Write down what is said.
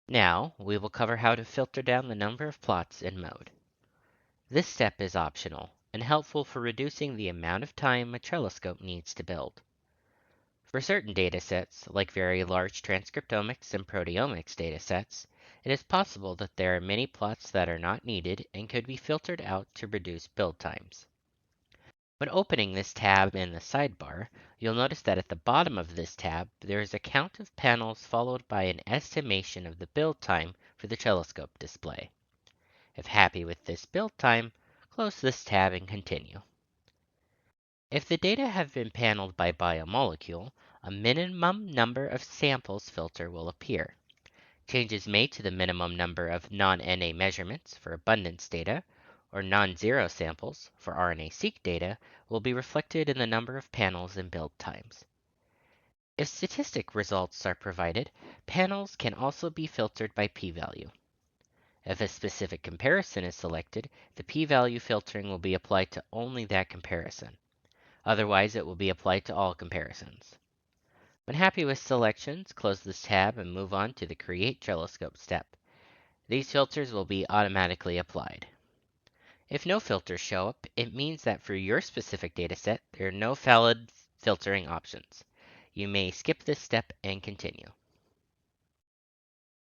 Now, we will cover how to filter down the number of plots in mode. This step is optional and helpful for reducing the amount of time a Trelliscope needs to build. For certain datasets, like very large transcriptomics and proteomics datasets, it is possible that there are many plots that are not needed and could be filtered out to reduce build times. When opening this tab in the sidebar, you'll notice that at the bottom of this tab, there is a count of panels followed by an estimation of the build time for the Trelliscope display. If happy with this build time, close this tab and continue. If the data have been paneled by biomolecule, a minimum number of samples filter will appear. Changes made to the minimum number of non-NA measurements for abundance data or non-zero samples for RNA-seq data will be reflected in the number of panels and build times. If statistic results are provided, panels can also be filtered by p-value. If a specific comparison is selected, the p-value filtering will be applied to only that comparison. Otherwise, it will be applied to all comparisons. When happy with selections, close this tab and move on to the Create Trelliscope step. These filters will be automatically applied. If no filters show up, it means that for your specific dataset, there are no valid filtering options. You may skip this step and continue.